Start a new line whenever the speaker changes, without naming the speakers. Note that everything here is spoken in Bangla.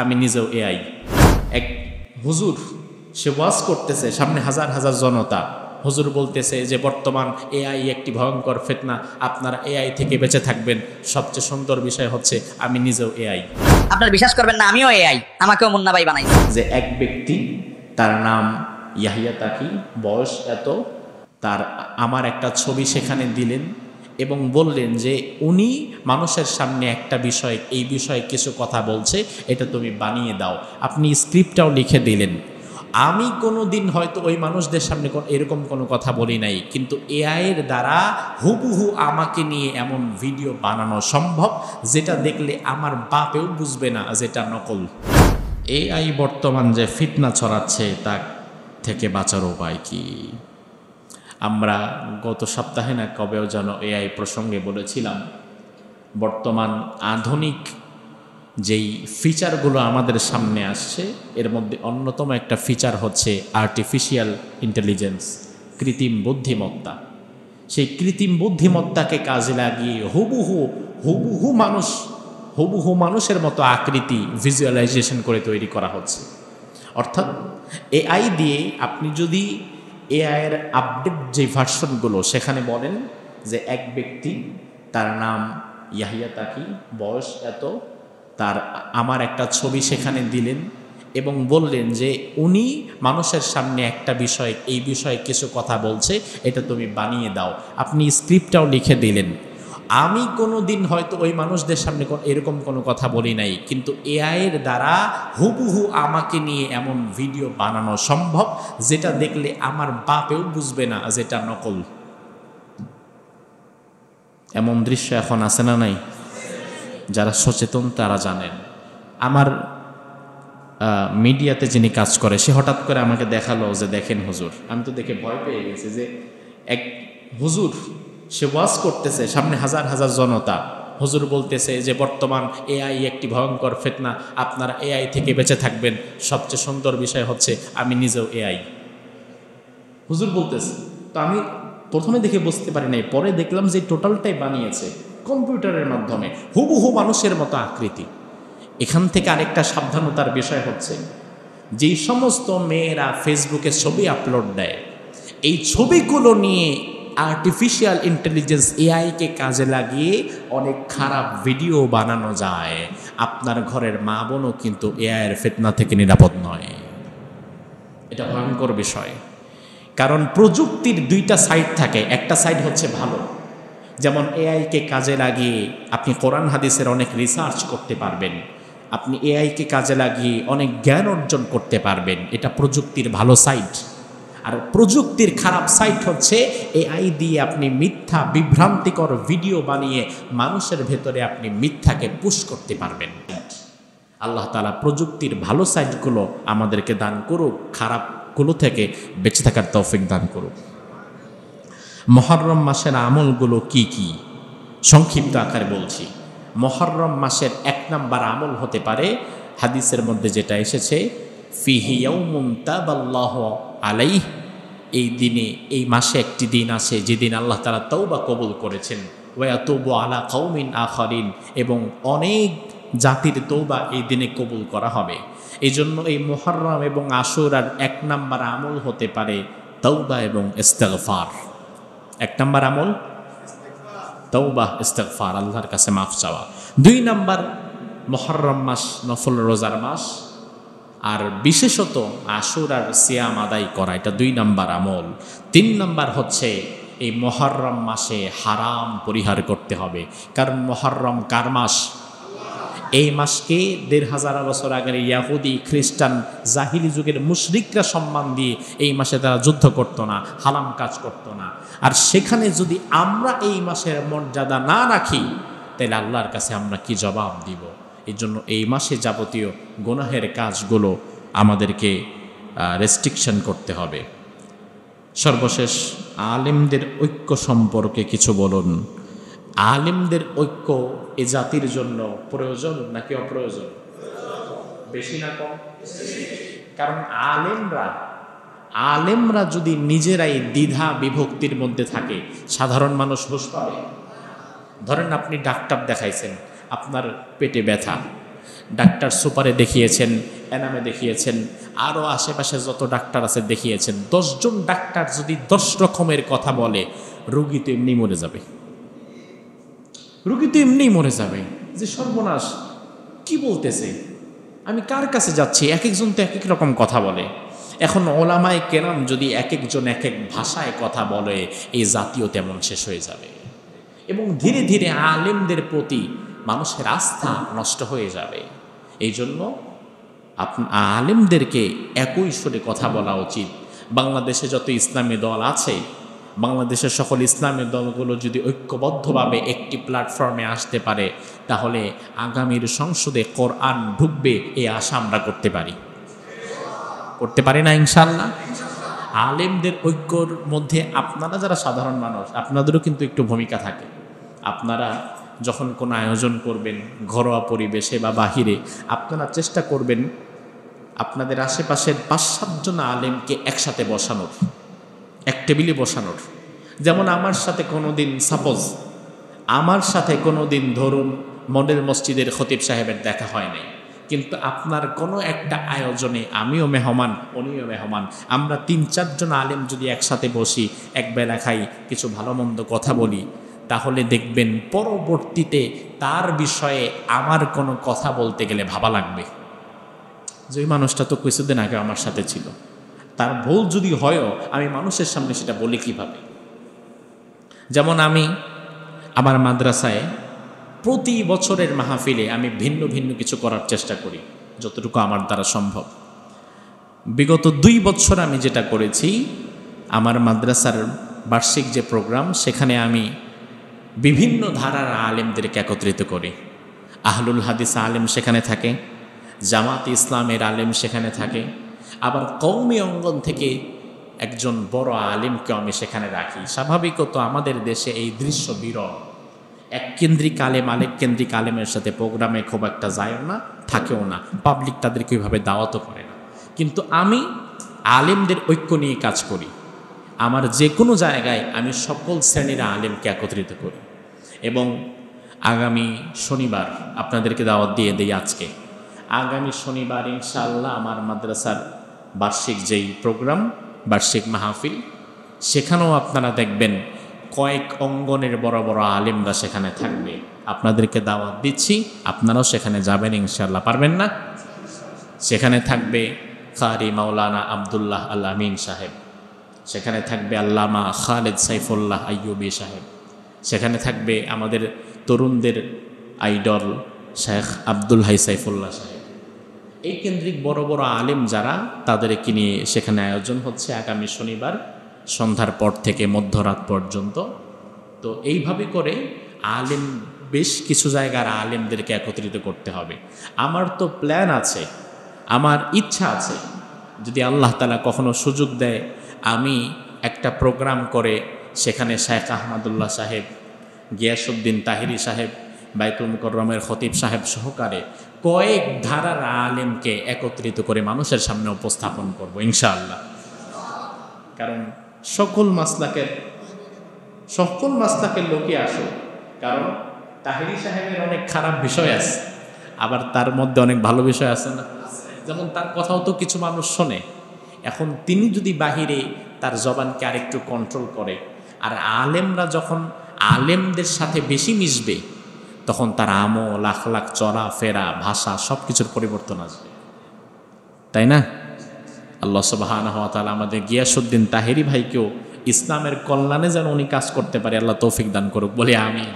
আমি নিজেও এআই। এক হুজুর সে ওয়াজ করতেছে, সামনে হাজার হাজার জনতা। হুজুর বলতেছে যে বর্তমান এআই একটি ভয়ঙ্কর ফিতনা, আপনারা এআই থেকে বেঁচে থাকবেন। সবচেয়ে সুন্দর বিষয় হচ্ছে আমি নিজেও এআই।
আপনারা বিশ্বাস করবেন না, আমিও এআই, আমাকেও মুন্না ভাই বানাইছে।
যে এক ব্যক্তি, তার নাম ইয়াহিয়া তাকি, বয়স এত, তার আমার একটা ছবি সেখানে দিলেন এবং বললেন যে উনি মানুষের সামনে একটা বিষয়, এই বিষয়ে কিছু কথা বলছে, এটা তুমি বানিয়ে দাও। আপনি স্ক্রিপ্টটাও লিখে দিলেন। আমি কোনো দিন হয়তো ওই মানুষদের সামনে এরকম কোনো কথা বলি নাই, কিন্তু এআইয়ের দ্বারা হুবহু আমাকে নিয়ে এমন ভিডিও বানানো সম্ভব যেটা দেখলে আমার বাপেও বুঝবে না যেটা নকল। এআই বর্তমান যে ফিতনা ছড়াচ্ছে তা থেকে বাঁচার উপায় কি? আমরা গত সপ্তাহে না কবেও যেন এআই প্রসঙ্গে বলেছিলাম, বর্তমান আধুনিক যেই ফিচারগুলো আমাদের সামনে আসছে এর মধ্যে অন্যতম একটা ফিচার হচ্ছে আর্টিফিশিয়াল ইন্টেলিজেন্স, কৃত্রিম বুদ্ধিমত্তা। সেই কৃত্রিম বুদ্ধিমত্তাকে কাজে লাগিয়ে হুবহু মানুষের মতো আকৃতি ভিজুয়ালাইজেশন করে তৈরি করা হচ্ছে। অর্থাৎ এআই দিয়ে আপনি যদি এআইয়ের আপডেট যে ভার্সনগুলো সেখানে বলেন যে এক ব্যক্তি, তার নাম ইয়াহিয়া তাকি, বয়স এত, তার আমার একটা ছবি সেখানে দিলেন এবং বললেন যে উনি মানুষের সামনে একটা বিষয়, এই বিষয়ে কিছু কথা বলছে, এটা তুমি বানিয়ে দাও। আপনি স্ক্রিপ্টটাও লিখে দিলেন। আমি কোনো দিন হয়তো ওই মানুষদের সামনে এরকম কোনো কথা বলি নাই, কিন্তু এআইয়ের দ্বারা হুবহু আমাকে নিয়ে এমন ভিডিও বানানো সম্ভব যেটা দেখলে আমার বাপেও বুঝবে না যেটা নকল। এমন দৃশ্য এখন আছে না নাই? যারা সচেতন তারা জানেন। আমার মিডিয়াতে যিনি কাজ করে সে হঠাৎ করে আমাকে দেখালো যে দেখেন হুজুর, আমি তো দেখে ভয় পেয়ে গেছি যে এক হুজুর সে ওয়াজ করতেছে, সামনে হাজার হাজার জনতা। হুজুর বলতেছে যে বর্তমান এআই একটি ভয়ঙ্কর ফিতনা, আপনারা এআই থেকে বেঁচে থাকবেন। সবচেয়ে সুন্দর বিষয় হচ্ছে আমি নিজেও এআই। হুজুর বলতেছে, তো আমি প্রথমে দেখে বুঝতে পারি নাই, পরে দেখলাম যে টোটালটাই বানিয়েছে কম্পিউটারের মাধ্যমে, হুবহু মানুষের মতো আকৃতি। এখান থেকে আরেকটা সাবধানতার বিষয় হচ্ছে, যেই সমস্ত মেয়েরা ফেসবুকে ছবি আপলোড দেয়, এই ছবিগুলো নিয়ে আর্টিফিশিয়াল ইন্টেলিজেন্স এআইকে কাজে লাগিয়ে অনেক খারাপ ভিডিও বানানো যায়। আপনার ঘরের মা বোনও কিন্তু এআইয়ের ফিতনা থেকে নিরাপদ নয়। এটা ভয়ঙ্কর বিষয়। কারণ প্রযুক্তির দুইটা সাইড থাকে, একটা সাইড হচ্ছে ভালো, যেমন এআইকে কাজে লাগিয়ে আপনি কোরআন হাদিসের অনেক রিসার্চ করতে পারবেন, আপনি এআইকে কাজে লাগিয়ে অনেক জ্ঞান অর্জন করতে পারবেন, এটা প্রযুক্তির ভালো সাইড। আর প্রযুক্তির খারাপ সাইড হচ্ছে এআই দিয়ে আপনি মিথ্যা বিভ্রান্তিকর ভিডিও বানিয়ে মানুষের ভেতরে আপনি মিথ্যাকে পুশ করতে পারবেন। আল্লাহ তাআলা প্রযুক্তির ভালো সাইডগুলো আমাদেরকে দান করুক, খারাপগুলো থেকে বেঁচে থাকার তৌফিক দান করুক। মুহররম মাসের আমলগুলো কি কি সংক্ষিপ্ত আকারে বলছি। মুহররম মাসের 1 নাম্বার আমল হতে পারে হাদিসের মধ্যে যেটা এসেছে, ফিহি ইয়াউমুন তাবাল্লাহু আলাইহি, এই দিনে, এই মাসে একটি দিন আছে যেদিন আল্লাহ তাআলা তওবা কবুল করেছেন, ওয়া ইয়াতুবু আলা কওমিন আখারিন, এবং অনেক জাতির তওবা এই দিনে কবুল করা হবে। এই জন্য এই মুহররম এবং আশুরার 1 নাম্বার আমল হতে পারে তওবা এবং ইস্তিগফার। 1 নাম্বার আমল তওবা, ইস্তিগফার, আল্লাহর কাছে মাফ চাওয়া। 2 নাম্বার, মুহররম মাস নফল রোজার মাস, আর বিশেষত আশুরার সিয়াম আদায় করা, এটা 2 নাম্বার আমল। 3 নাম্বার হচ্ছে এই মুহররম মাসে হারাম পরিহার করতে হবে। কারণ মুহররম কার মাস? এই মাসকে 1500 বছর আগের ইয়াহুদি, খ্রিস্টান, জাহিলি যুগের মুশরিকরা সম্মান দিয়ে এই মাসে তারা যুদ্ধ করত না, হারাম কাজ করত না। আর সেখানে যদি আমরা এই মাসের মর্যাদা না রাখি তাহলে আল্লাহর কাছে আমরা কি জবাব দিব? এই জন্য এই মাসে যাবতীয় গুনাহের কাজগুলো আমাদেরকে রেস্ট্রিকশন করতে হবে। সর্বশেষ, আলেমদের ঐক্য সম্পর্কে কিছু বলুন। আলেমদের ঐক্য এ জাতির জন্য প্রয়োজন নাকি অপ্রয়োজন? বেশি না কম? কারণ আলেমরা যদি নিজেরাই দ্বিধা বিভক্তির মধ্যে থাকে, সাধারণ মানুষ হুঁশ পাবে? ধরেন আপনি ডাক্তার দেখাইছেন, আপনার পেটে ব্যথা, ডাক্তার সুপারে দেখিয়েছেন, এনামে দেখিয়েছেন, আরও আশেপাশে যত ডাক্তার আছে দেখিয়েছেন। 10 জন ডাক্তার যদি 10 রকমের কথা বলে, রোগী তো এমনি মরে যাবে, রোগী তো এমনি মরে যাবে। যে সর্বনাশ, কি বলতেছে, আমি কার কাছে যাচ্ছি? এক একজন তো এক এক রকম কথা বলে। এখন ওলামায়ে কেরাম যদি এক একজন এক এক ভাষায় কথা বলে, এই জাতীয় তেমন শেষ হয়ে যাবে এবং ধীরে ধীরে আলেমদের প্রতি মানুষের আস্থা নষ্ট হয়ে যাবে। এই জন্য আলেমদেরকে একই সুরে কথা বলা উচিত। বাংলাদেশে যত ইসলামী দল আছে, বাংলাদেশের সকল ইসলামী দলগুলো যদি ঐক্যবদ্ধভাবে একটি প্ল্যাটফর্মে আসতে পারে, তাহলে আগামীর সংসদে কোরআন ঢুকবে, এই আশা আমরা করতে পারি না ইনশাআল্লাহ। আলেমদের ঐক্যর মধ্যে আপনারা যারা সাধারণ মানুষ, আপনাদেরও কিন্তু একটু ভূমিকা থাকে। আপনারা যখন কোনো আয়োজন করবেন ঘরোয়া পরিবেশে বা বাহিরে, আপনারা চেষ্টা করবেন আপনাদের আশেপাশের 5-7 জন আলেমকে একসাথে বসানোর, এক টেবিলে বসানোর। যেমন আমার সাথে কোনো দিন ধরুন মডেল মসজিদের খতিব সাহেবের দেখা হয় নাই, কিন্তু আপনার কোনো একটা আয়োজনে আমিও মেহমান, উনিও মেহমান, আমরা 3-4 জন আলেম যদি একসাথে বসি, এক বেলা খাই, কিছু ভালো মন্দ কথা বলি, তাহলে দেখবেন পরবর্তীতে তার বিষয়ে আমার কোনো কথা বলতে গেলে ভাবা লাগবে যে ওই মানুষটা তো কিছুদিন আগে আমার সাথে ছিল, তার ভুল যদি হয়ও আমি মানুষের সামনে সেটা বলি কিভাবে। যেমন আমি আমার মাদ্রাসায় প্রতি বছরের মাহফিলে আমি ভিন্ন ভিন্ন কিছু করার চেষ্টা করি যতটুকু আমার দ্বারা সম্ভব। বিগত 2 বছর আমি যেটা করেছি, আমার মাদ্রাসার বার্ষিক যে প্রোগ্রাম, সেখানে আমি বিভিন্ন ধারার আলেমদেরকে একত্রিত করি। আহলুল হাদিস আলেম সেখানে থাকে, জামাত ইসলামের আলেম সেখানে থাকে, আবার কওমি অঙ্গন থেকে একজন বড় আলেমকে আমি সেখানে রাখি। স্বাভাবিকত আমাদের দেশে এই দৃশ্য বিরল, এক কেন্দ্রিক আলেম আরেক কেন্দ্রিক আলেমের সাথে প্রোগ্রামে খুব একটা যায়ও না, থাকেও না, পাবলিক তাদেরকে ওইভাবে দাওয়াতও করে না। কিন্তু আমি আলেমদের ঐক্য নিয়ে কাজ করি। আমার যে কোনো জায়গায় আমি সকল শ্রেণীর আলেমকে একত্রিত করি। এবং আগামী শনিবার আপনাদেরকে দাওয়াত দিয়ে দেই আজকে, আগামী শনিবার ইনশাআল্লাহ আমার মাদ্রাসার বার্ষিক যেই প্রোগ্রাম, বার্ষিক মাহফিল, সেখানেও আপনারা দেখবেন কয়েক অঙ্গনের বড় বড় আলেমরা সেখানে থাকবে। আপনাদেরকে দাওয়াত দিচ্ছি, আপনারাও সেখানে যাবেন ইনশাআল্লাহ, পারবেন না? সেখানে থাকবে কারি মাওলানা আব্দুল্লাহ আল আমিন সাহেব, সেখানে থাকবে আল্লামা খালেদ সাইফুল্লাহ আইয়ুবী সাহেব, সেখানে থাকবে আমাদের তরুণদের আইডল শেখ আব্দুল হাই সাইফুল্লাহ সাহেব। এই কেন্দ্রিক বড় বড় আলেম যারা, তাদেরকে নিয়ে সেখানে আয়োজন হচ্ছে আগামী শনিবার সন্ধ্যার পর থেকে মধ্যরাত পর্যন্ত। তো এইভাবে করে আলেম, বেশ কিছু জায়গার আলেমদেরকে একত্রিত করতে হবে। আমার তো প্ল্যান আছে, আমার ইচ্ছা আছে, যদি আল্লাহ তাআলা কখনো সুযোগ দেয়, আমি একটা প্রোগ্রাম করে সেখানে শেখ আহমদুল্লাহ সাহেব, গিয়াসউদ্দিন তাহিরি সাহেব, বাইতুল মুকাররমের খতিব সাহেব সহকারে কয়েক ধারার আলেমকে একত্রিত করে মানুষের সামনে উপস্থাপন করব ইনশাআল্লাহ। কারণ সকল মাসলাকের লোকে আসো, কারণ তাহিরি সাহেবের অনেক খারাপ বিষয় আছে, আবার তার মধ্যে অনেক ভালো বিষয় আছে না? যেমন তার কথাও তো কিছু মানুষ শোনে। এখন তিনি যদি বাহিরে তার জবানকে আরেকটু কন্ট্রোল করে, আর আলেমরা যখন আলেমদের সাথে বেশি মিশবে, তখন তার আমল, আখলাক, চলাফেরা, ভাষা সব কিছুর পরিবর্তন আসবে, তাই না? আল্লাহ সুবহানাহু ওয়া তাআলা আমাদের গিয়াসউদ্দিন তাহিরি ভাইকেও ইসলামের কল্যাণে যেন উনি কাজ করতে পারে, আল্লাহ তৌফিক দান করুক, বলে আমিন।